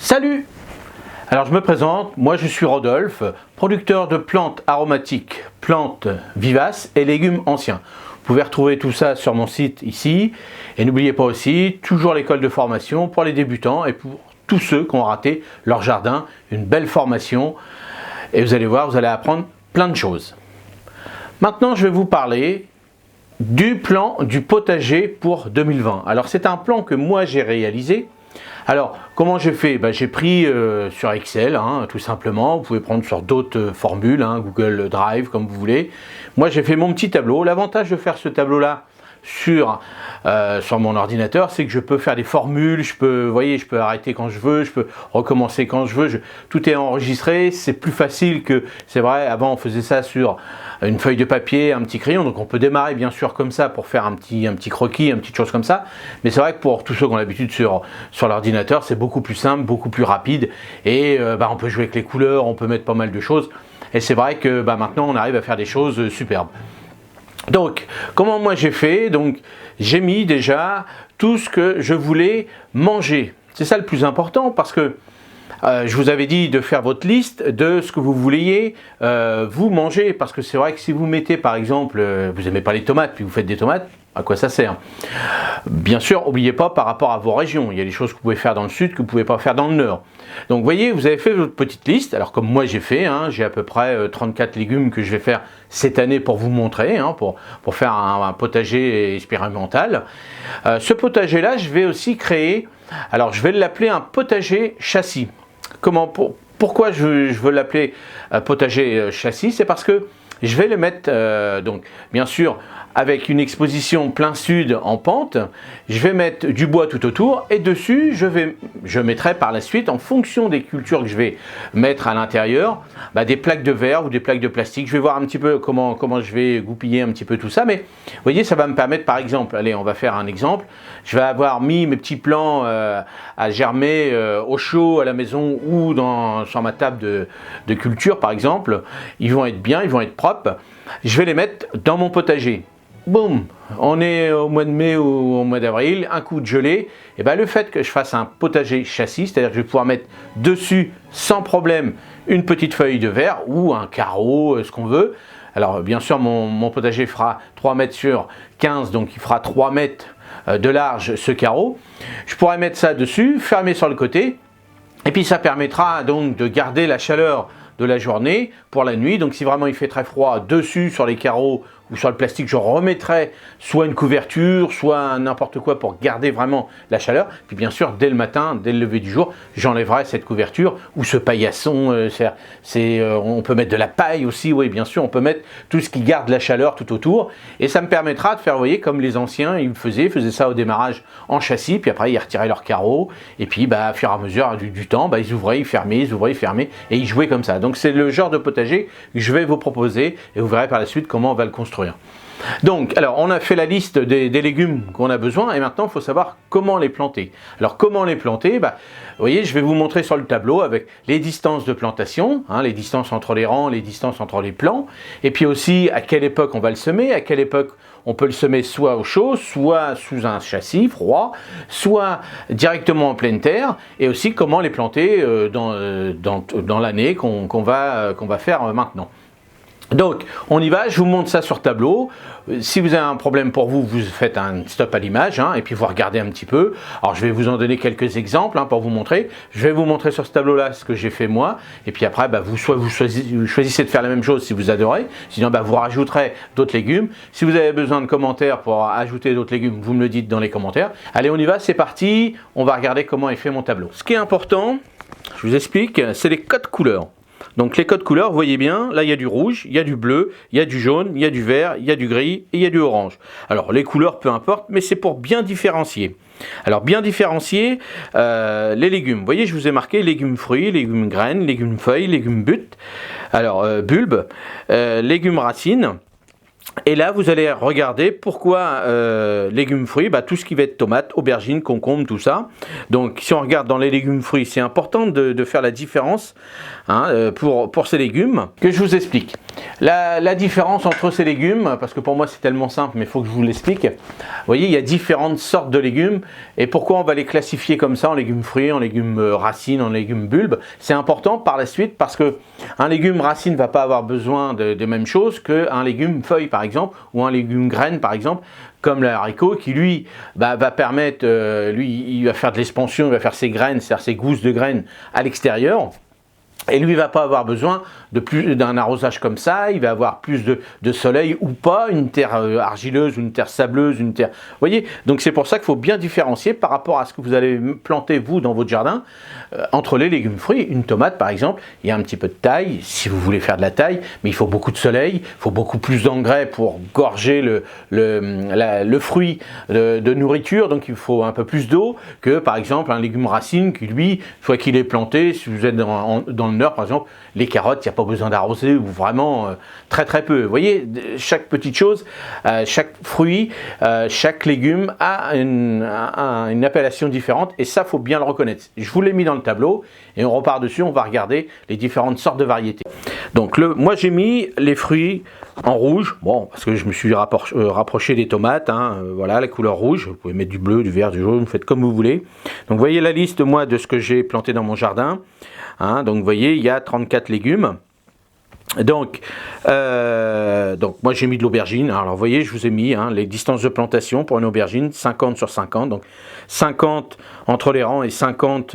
Salut! Alors je me présente, moi je suis Rodolphe, producteur de plantes aromatiques, plantes vivaces et légumes anciens. Vous pouvez retrouver tout ça sur mon site ici. Et n'oubliez pas aussi, toujours l'école de formation pour les débutants et pour tous ceux qui ont raté leur jardin, une belle formation. Et vous allez voir, vous allez apprendre plein de choses. Maintenant je vais vous parler du plan du potager pour 2020. Alors c'est un plan que moi j'ai réalisé. Alors, comment j'ai fait? J'ai pris sur Excel, tout simplement. Vous pouvez prendre sur d'autres formules, Google Drive, comme vous voulez. Moi, j'ai fait mon petit tableau. L'avantage de faire ce tableau-là sur mon ordinateur, c'est que je peux faire des formules, vous voyez, je peux arrêter quand je veux, je peux recommencer quand je veux, tout est enregistré, c'est plus facile que, c'est vrai, avant on faisait ça sur une feuille de papier, un petit crayon, donc on peut démarrer bien sûr comme ça pour faire un petit croquis, une petite chose comme ça, mais c'est vrai que pour tous ceux qui ont l'habitude sur l'ordinateur, c'est beaucoup plus simple, beaucoup plus rapide, et on peut jouer avec les couleurs, on peut mettre pas mal de choses, et c'est vrai que maintenant on arrive à faire des choses superbes. Donc, comment moi j'ai fait? Donc, j'ai mis déjà tout ce que je voulais manger. C'est ça le plus important parce que je vous avais dit de faire votre liste de ce que vous vouliez vous manger. Parce que c'est vrai que si vous mettez par exemple, vous n'aimez pas les tomates, puis vous faites des tomates, à quoi ça sert? Bien sûr, n'oubliez pas par rapport à vos régions. Il y a des choses que vous pouvez faire dans le sud que vous ne pouvez pas faire dans le nord. Donc vous voyez, vous avez fait votre petite liste. Alors comme moi j'ai fait, j'ai à peu près 34 légumes que je vais faire cette année pour vous montrer, pour faire un potager expérimental. Ce potager-là, je vais aussi créer, alors je vais l'appeler un potager châssis. Pourquoi je veux l'appeler potager châssis? C'est parce que je vais le mettre, donc bien sûr, avec une exposition plein sud en pente, je vais mettre du bois tout autour et dessus, je mettrai par la suite, en fonction des cultures que je vais mettre à l'intérieur, des plaques de verre ou des plaques de plastique. Je vais voir un petit peu comment je vais goupiller un petit peu tout ça, mais vous voyez, ça va me permettre par exemple, allez, on va faire un exemple, je vais avoir mis mes petits plants à germer au chaud à la maison ou sur ma table de culture par exemple. Ils vont être bien, ils vont être propres. Je vais les mettre dans mon potager. Boum, on est au mois de mai ou au mois d'avril, un coup de gelée, et le fait que je fasse un potager châssis, c'est-à-dire que je vais pouvoir mettre dessus sans problème une petite feuille de verre ou un carreau, ce qu'on veut. Alors bien sûr mon potager fera 3 mètres sur 15, donc il fera 3 mètres de large ce carreau. Je pourrais mettre ça dessus, fermer sur le côté, et puis ça permettra donc de garder la chaleur de la journée pour la nuit. Donc si vraiment il fait très froid, dessus sur les carreaux ou sur le plastique, je remettrai soit une couverture, soit n'importe quoi pour garder vraiment la chaleur. Puis bien sûr, dès le matin, dès le lever du jour, j'enlèverai cette couverture ou ce paillasson. On peut mettre de la paille aussi, oui bien sûr, on peut mettre tout ce qui garde la chaleur tout autour. Et ça me permettra de faire, vous voyez, comme les anciens, ils faisaient ça au démarrage en châssis, puis après ils retiraient leurs carreaux. Et puis au fur et à mesure du temps, ils ouvraient, ils fermaient, et ils jouaient comme ça. Donc c'est le genre de potager que je vais vous proposer et vous verrez par la suite comment on va le construire. Donc, alors on a fait la liste des légumes qu'on a besoin et maintenant il faut savoir comment les planter. Alors comment les planter? Vous voyez, je vais vous montrer sur le tableau avec les distances de plantation, les distances entre les rangs, les distances entre les plants, et puis aussi à quelle époque on va le semer, à quelle époque on peut le semer soit au chaud, soit sous un châssis froid, soit directement en pleine terre, et aussi comment les planter dans l'année qu'on va faire maintenant. Donc, on y va, je vous montre ça sur tableau. Si vous avez un problème pour vous, vous faites un stop à l'image, et puis vous regardez un petit peu. Alors, je vais vous en donner quelques exemples pour vous montrer. Je vais vous montrer sur ce tableau-là ce que j'ai fait moi. Et puis après, vous choisissez de faire la même chose si vous adorez. Sinon, vous rajouterez d'autres légumes. Si vous avez besoin de commentaires pour ajouter d'autres légumes, vous me le dites dans les commentaires. Allez, on y va, c'est parti. On va regarder comment est fait mon tableau. Ce qui est important, je vous explique, c'est les codes couleurs. Donc les codes couleurs, vous voyez bien, là il y a du rouge, il y a du bleu, il y a du jaune, il y a du vert, il y a du gris et il y a du orange. Alors les couleurs, peu importe, mais c'est pour bien différencier. Alors bien différencier les légumes. Vous voyez, je vous ai marqué légumes fruits, légumes graines, légumes feuilles, légumes bulbes, légumes racines. Et là, vous allez regarder pourquoi légumes fruits, tout ce qui va être tomates, aubergines, concombres, tout ça. Donc, si on regarde dans les légumes fruits, c'est important de faire la différence pour ces légumes que je vous explique. La différence entre ces légumes, parce que pour moi c'est tellement simple, mais il faut que je vous l'explique. Vous voyez, il y a différentes sortes de légumes. Et pourquoi on va les classifier comme ça, en légumes fruits, en légumes racines, en légumes bulbes? C'est important par la suite parce que un légume racine ne va pas avoir besoin de même chose qu'un légume feuille par exemple, ou un légume graine par exemple, comme le haricot qui lui va permettre, lui il va faire de l'expansion, il va faire ses graines, c'est-à-dire ses gousses de graines à l'extérieur. Et lui, il ne va pas avoir besoin d'un arrosage comme ça, il va avoir plus de soleil ou pas, une terre argileuse, une terre sableuse, une terre... Vous voyez, donc c'est pour ça qu'il faut bien différencier par rapport à ce que vous allez planter, vous, dans votre jardin, entre les légumes fruits. Une tomate, par exemple, il y a un petit peu de taille, si vous voulez faire de la taille, mais il faut beaucoup de soleil, il faut beaucoup plus d'engrais pour gorger le fruit de nourriture, donc il faut un peu plus d'eau que, par exemple, un légume racine qui, lui, une fois qu'il est planté, si vous êtes dans le Nord, par exemple, les carottes, il n'y a pas besoin d'arroser, ou vraiment très peu. Vous voyez, chaque petite chose, chaque fruit, chaque légume a une appellation différente, et ça, il faut bien le reconnaître. Je vous l'ai mis dans le tableau, et on repart dessus, on va regarder les différentes sortes de variétés. Donc, moi, j'ai mis les fruits en rouge, bon, parce que je me suis rapproché des tomates, hein, voilà, la couleur rouge. Vous pouvez mettre du bleu, du vert, du jaune, vous faites comme vous voulez. Donc, vous voyez la liste, moi, de ce que j'ai planté dans mon jardin. Hein, donc vous voyez, il y a 34 légumes. Donc moi j'ai mis de l'aubergine. Alors vous voyez, je vous ai mis les distances de plantation pour une aubergine, 50 sur 50. Donc 50 entre les rangs et 50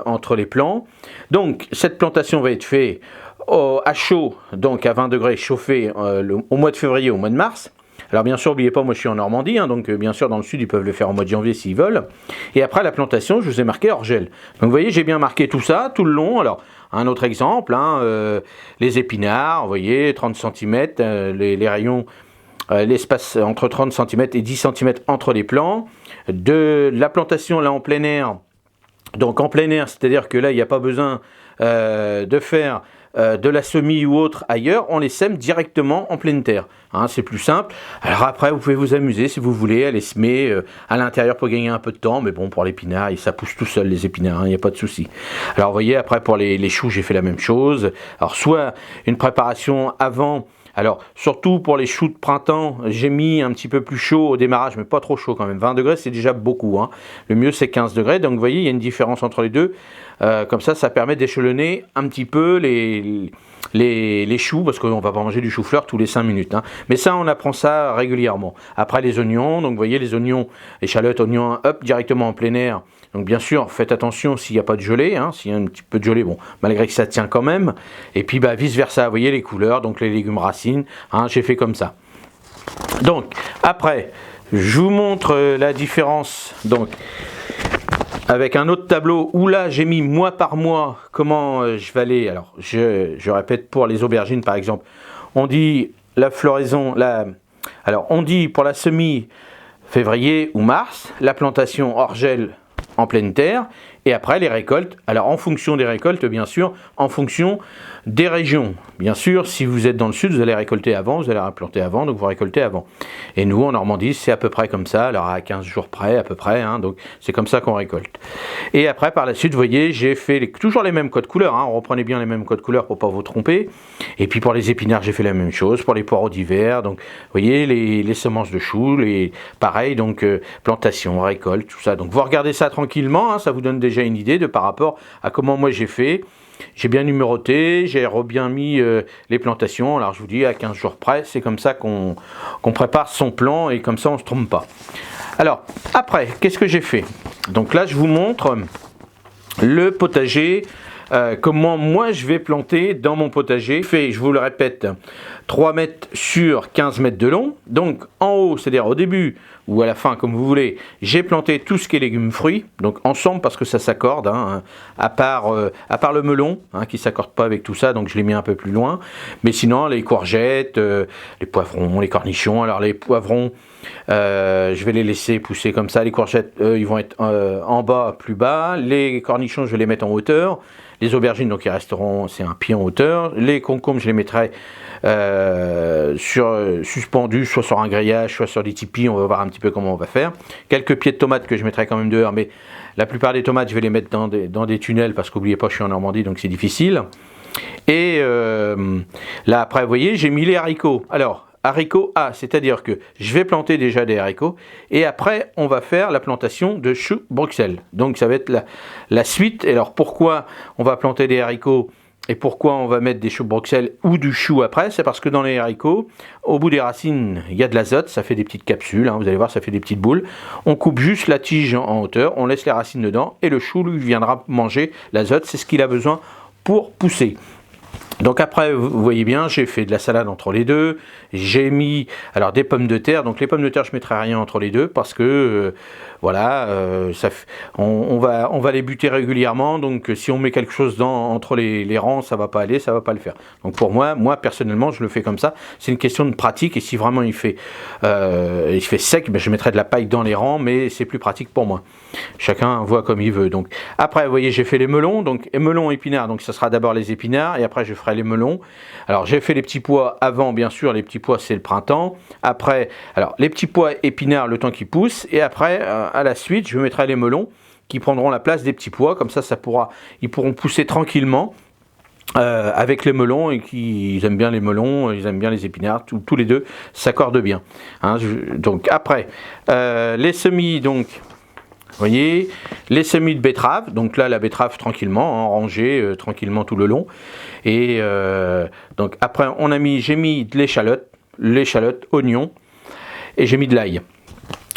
entre les plants. Donc cette plantation va être faite à chaud, donc à 20 degrés chauffé au mois de février, au mois de mars. Alors bien sûr, n'oubliez pas, moi je suis en Normandie, donc bien sûr dans le sud ils peuvent le faire au mois de janvier s'ils veulent. Et après la plantation, je vous ai marqué hors gel. Donc vous voyez, j'ai bien marqué tout ça, tout le long. Alors un autre exemple, les épinards, vous voyez, 30 cm, les rayons, l'espace entre 30 cm et 10 cm entre les plants. De la plantation là en plein air, donc en plein air, c'est-à-dire que là il n'y a pas besoin de faire de la semis ou autre ailleurs, on les sème directement en pleine terre. C'est plus simple. Alors après, vous pouvez vous amuser si vous voulez à les semer à l'intérieur pour gagner un peu de temps, mais bon, pour l'épinard, ça pousse tout seul les épinards, il n'y a pas de souci. Alors vous voyez, après pour les choux, j'ai fait la même chose. Alors soit une préparation avant. Alors, surtout pour les choux de printemps, j'ai mis un petit peu plus chaud au démarrage, mais pas trop chaud quand même. 20 degrés, c'est déjà beaucoup. Le mieux, c'est 15 degrés. Donc, vous voyez, il y a une différence entre les deux. Comme ça permet d'échelonner un petit peu les choux, parce qu'on ne va pas manger du chou-fleur tous les 5 minutes. Mais ça, on apprend ça régulièrement. Après, les oignons. Donc, vous voyez, les oignons, échalotes, oignons, hop, directement en plein air. Donc bien sûr, faites attention s'il n'y a pas de gelée, s'il y a un petit peu de gelée, bon, malgré que ça tient quand même. Et puis vice versa, vous voyez les couleurs, donc les légumes racines, j'ai fait comme ça. Donc après, je vous montre la différence, donc avec un autre tableau où là j'ai mis mois par mois comment je vais aller. Alors je répète pour les aubergines par exemple, on dit la floraison, alors on dit pour la semis février ou mars, la plantation hors gel en pleine terre, et après les récoltes. Alors en fonction des récoltes, bien sûr, en fonction des régions. Bien sûr, si vous êtes dans le sud, vous allez récolter avant, vous allez replanter avant, donc vous récoltez avant. Et nous, en Normandie, c'est à peu près comme ça, alors à 15 jours près, à peu près, donc c'est comme ça qu'on récolte. Et après, par la suite, vous voyez, j'ai fait toujours les mêmes codes couleurs, reprenez bien les mêmes codes couleurs pour ne pas vous tromper. Et puis pour les épinards, j'ai fait la même chose, pour les poireaux d'hiver, donc vous voyez, les semences de choux, pareil, donc plantation, récolte, tout ça. Donc vous regardez ça tranquillement, ça vous donne déjà une idée de par rapport à comment moi j'ai fait. J'ai bien numéroté, j'ai bien mis les plantations. Alors je vous dis, à 15 jours près, c'est comme ça qu'on prépare son plan et comme ça on ne se trompe pas. Alors après, qu'est-ce que j'ai fait? Donc là je vous montre le potager, comment moi je vais planter dans mon potager. Je vous le répète, 3 mètres sur 15 mètres de long. Donc en haut, c'est-à-dire au début ou à la fin, comme vous voulez, j'ai planté tout ce qui est légumes fruits, donc ensemble parce que ça s'accorde, à part le melon, qui ne s'accorde pas avec tout ça, donc je l'ai mis un peu plus loin. Mais sinon, les courgettes, les poivrons, les cornichons. Alors les poivrons, je vais les laisser pousser comme ça. Les courgettes, ils vont être en bas, plus bas. Les cornichons, je vais les mettre en hauteur. Les aubergines, donc ils resteront, c'est un pied en hauteur. Les concombres, je les mettrai suspendus, soit sur un grillage, soit sur des tipis. On va voir un petit peu comment on va faire. Quelques pieds de tomates que je mettrai quand même dehors, mais la plupart des tomates, je vais les mettre dans des tunnels, parce qu'oubliez pas, je suis en Normandie, donc c'est difficile. Et là après, vous voyez, j'ai mis les haricots. Alors, haricots A, c'est-à-dire que je vais planter déjà des haricots et après on va faire la plantation de choux Bruxelles. Donc ça va être la suite. Et alors pourquoi on va planter des haricots et pourquoi on va mettre des choux Bruxelles ou du chou après? C'est parce que dans les haricots, au bout des racines, il y a de l'azote, ça fait des petites capsules, hein, vous allez voir, ça fait des petites boules. On coupe juste la tige en hauteur, on laisse les racines dedans et le chou lui viendra manger l'azote, c'est ce qu'il a besoin pour pousser. Donc après, vous voyez bien, j'ai fait de la salade entre les deux, j'ai mis alors des pommes de terre, donc les pommes de terre je ne mettrai rien entre les deux parce que voilà, on va les buter régulièrement, donc si on met quelque chose entre les rangs, ça va pas aller, ça va pas le faire. Donc pour moi personnellement, je le fais comme ça, c'est une question de pratique et si vraiment il fait sec, ben je mettrai de la paille dans les rangs, mais c'est plus pratique pour moi. Chacun voit comme il veut. Donc après, vous voyez, j'ai fait les melons, donc melons épinards, donc ça sera d'abord les épinards et après je ferai les melons. Alors j'ai fait les petits pois avant, bien sûr, les petits pois c'est le printemps. Après, alors les petits pois épinards le temps qu'ils poussent et après à la suite je mettrai les melons qui prendront la place des petits pois, comme ça ils pourront pousser tranquillement. Avec les melons et ils aiment bien les melons, ils aiment bien les épinards, tous les deux s'accordent bien. Hein, donc après les semis, donc vous voyez, les semis de betterave, donc là la betterave tranquillement, en rangée tranquillement tout le long. Et donc après j'ai mis de l'échalote, oignons et j'ai mis de l'ail.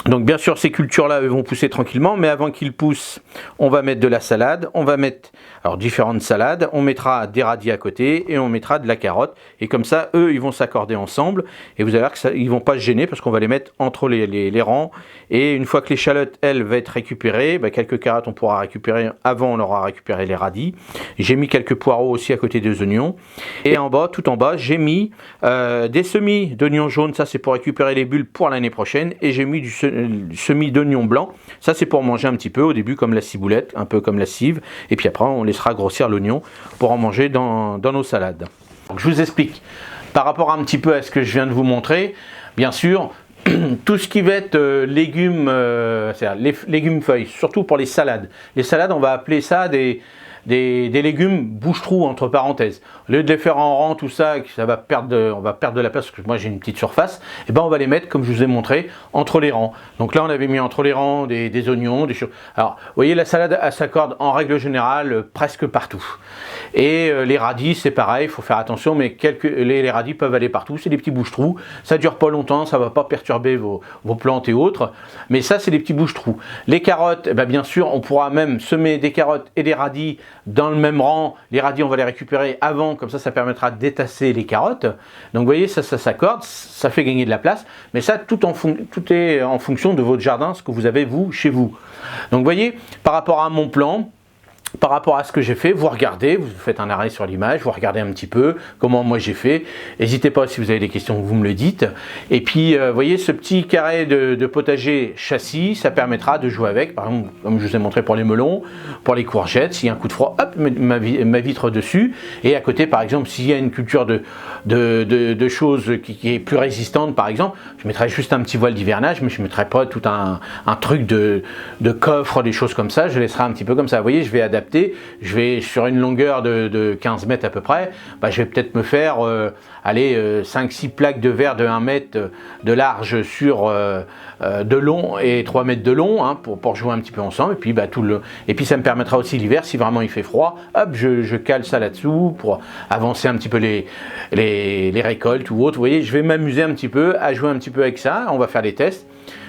Donc bien sûr ces cultures-là vont pousser tranquillement, mais avant qu'ils poussent, on va mettre de la salade, on va mettre alors différentes salades, on mettra des radis à côté et on mettra de la carotte. Et comme ça, eux, ils vont s'accorder ensemble et vous allez voir qu'ils ne vont pas se gêner parce qu'on va les mettre entre les rangs. Et une fois que l'échalote, elle, va être récupérée, quelques carottes on pourra récupérer, avant on aura récupéré les radis. J'ai mis quelques poireaux aussi à côté des oignons. Et en bas, tout en bas, j'ai mis des semis d'oignons jaunes, ça c'est pour récupérer les bulbes pour l'année prochaine. Et j'ai mis du semis d'oignons blancs, ça c'est pour manger un petit peu au début comme la ciboulette, un peu comme la cive. Et puis après on laissera grossir l'oignon pour en manger dans nos salades. Donc, je vous explique par rapport un petit peu à ce que je viens de vous montrer. Bien sûr, tout ce qui va être légumes, c'est-à-dire les légumes feuilles, surtout pour les salades. Les salades, on va appeler ça des légumes bouche-trou entre parenthèses. Au lieu de les faire en rang, tout ça, on va perdre de la place, parce que moi j'ai une petite surface, et on va les mettre, comme je vous ai montré, entre les rangs. Donc là on avait mis entre les rangs des oignons, des choses. Alors, vous voyez, la salade, elle s'accorde en règle générale presque partout. Et les radis, c'est pareil, il faut faire attention, mais les radis peuvent aller partout, c'est des petits bouche-trous, ça dure pas longtemps, ça va pas perturber vos plantes et autres, mais ça c'est des petits bouche-trous. Les carottes, bien sûr, on pourra même semer des carottes et des radis dans le même rang. Les radis, on va les récupérer avant, comme ça permettra de détasser les carottes. Donc vous voyez, ça s'accorde, ça fait gagner de la place, mais ça tout est en fonction de votre jardin, ce que vous avez vous chez vous. Donc vous voyez, par rapport à mon plan, par rapport à ce que j'ai fait, vous regardez, vous faites un arrêt sur l'image, vous regardez un petit peu comment moi j'ai fait. N'hésitez pas, si vous avez des questions, vous me le dites. Et puis, vous voyez, ce petit carré de potager châssis, ça permettra de jouer avec. Par exemple, comme je vous ai montré pour les melons, pour les courgettes, s'il y a un coup de froid, hop, ma vitre dessus. Et à côté, par exemple, s'il y a une culture de choses qui est plus résistante, par exemple, je mettrai juste un petit voile d'hivernage, mais je ne mettrai pas tout un truc de coffre, des choses comme ça. Je laisserai un petit peu comme ça. Vous voyez, je vais adapter. Je vais sur une longueur de 15 mètres à peu près, je vais peut-être me faire 5-6 plaques de verre de 1 mètre de large sur de long et 3 mètres de long, hein, pour jouer un petit peu ensemble. Et puis, et puis ça me permettra aussi l'hiver, si vraiment il fait froid, hop, je cale ça là-dessous pour avancer un petit peu les récoltes ou autres. Vous voyez, je vais m'amuser un petit peu à jouer un petit peu avec ça. On va faire des tests.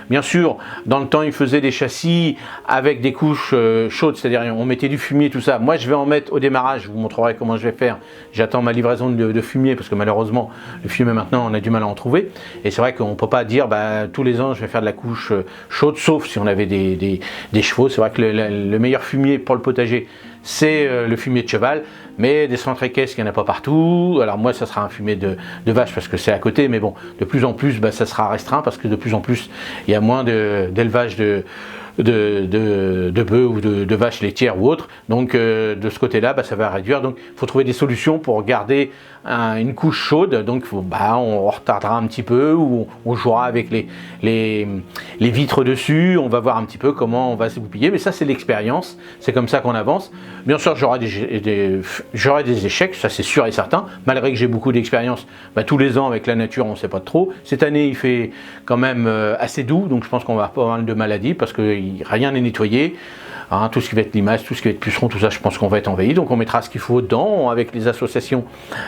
Bien sûr, dans le temps, ils faisaient des châssis avec des couches chaudes, c'est-à-dire on mettait du fumier, tout ça. Moi, je vais en mettre au démarrage, je vous montrerai comment je vais faire. J'attends ma livraison de fumier, parce que malheureusement, le fumier maintenant, on a du mal à en trouver. Et c'est vrai qu'on ne peut pas dire, tous les ans, je vais faire de la couche chaude, sauf si on avait des chevaux. C'est vrai que le meilleur fumier pour le potager, c'est le fumier de cheval, mais des centres équestres, il n'y en a pas partout. Alors moi, ça sera un fumier de vache parce que c'est à côté, mais bon, de plus en plus, ça sera restreint parce que de plus en plus, il y a moins d'élevage de bœufs ou de vaches laitières ou autres. Donc de ce côté-là, ça va réduire. Donc il faut trouver des solutions pour garder une couche chaude. Donc on retardera un petit peu, ou on jouera avec les vitres dessus. On va voir un petit peu comment on va se goupiller. Mais ça, c'est l'expérience. C'est comme ça qu'on avance. Bien sûr, j'aurai des échecs, ça c'est sûr et certain. Malgré que j'ai beaucoup d'expérience, tous les ans avec la nature, on ne sait pas trop. Cette année, il fait quand même assez doux. Donc je pense qu'on va avoir pas mal de maladies parce que rien n'est nettoyé. Tout ce qui va être limaces, tout ce qui va être puceron, tout ça, je pense qu'on va être envahi. Donc on mettra ce qu'il faut dedans avec les associations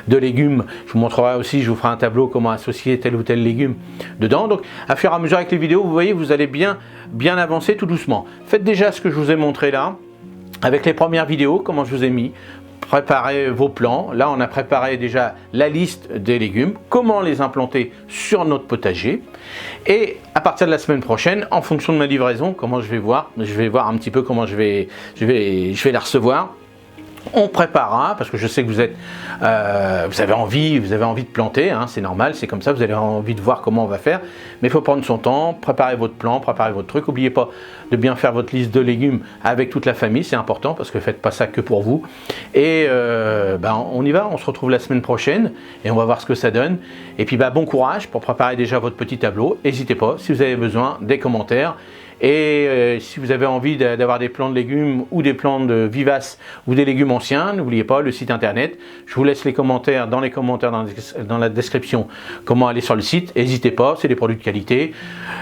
de légumes. Je vous montrerai aussi, je vous ferai un tableau comment associer tel ou tel légume dedans. Donc à fur et à mesure avec les vidéos, vous voyez, vous allez bien avancer tout doucement. Faites déjà ce que je vous ai montré là, avec les premières vidéos, comment je vous ai mis. Préparez vos plans. Là, on a préparé déjà la liste des légumes, comment les implanter sur notre potager. Et à partir de la semaine prochaine, en fonction de ma livraison, comment je vais voir un petit peu comment je vais la recevoir. On préparera, parce que je sais que vous avez envie de planter, c'est normal, c'est comme ça, vous avez envie de voir comment on va faire, mais il faut prendre son temps, préparer votre plan, préparer votre truc. N'oubliez pas de bien faire votre liste de légumes avec toute la famille, c'est important, parce que faites pas ça que pour vous. Et on y va, on se retrouve la semaine prochaine, et on va voir ce que ça donne. Et puis bon courage pour préparer déjà votre petit tableau. N'hésitez pas, si vous avez besoin, des commentaires. Et si vous avez envie d'avoir des plants de légumes ou des plantes vivaces ou des légumes anciens, n'oubliez pas le site internet. Je vous laisse les commentaires dans dans la description comment aller sur le site. N'hésitez pas, c'est des produits de qualité,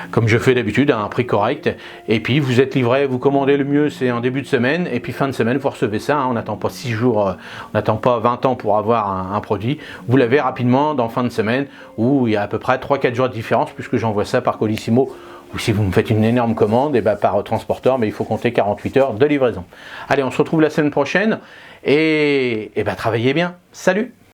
comme je fais d'habitude, à un prix correct. Et puis vous êtes livré, vous commandez, le mieux c'est en début de semaine, et puis fin de semaine vous recevez ça. On n'attend pas 6 jours, on n'attend pas 20 ans pour avoir un produit. Vous l'avez rapidement dans fin de semaine, où il y a à peu près 3-4 jours de différence, puisque j'envoie ça par Colissimo. Ou si vous me faites une énorme commande, par transporteur, mais il faut compter 48 heures de livraison. Allez, on se retrouve la semaine prochaine, et travaillez bien. Salut!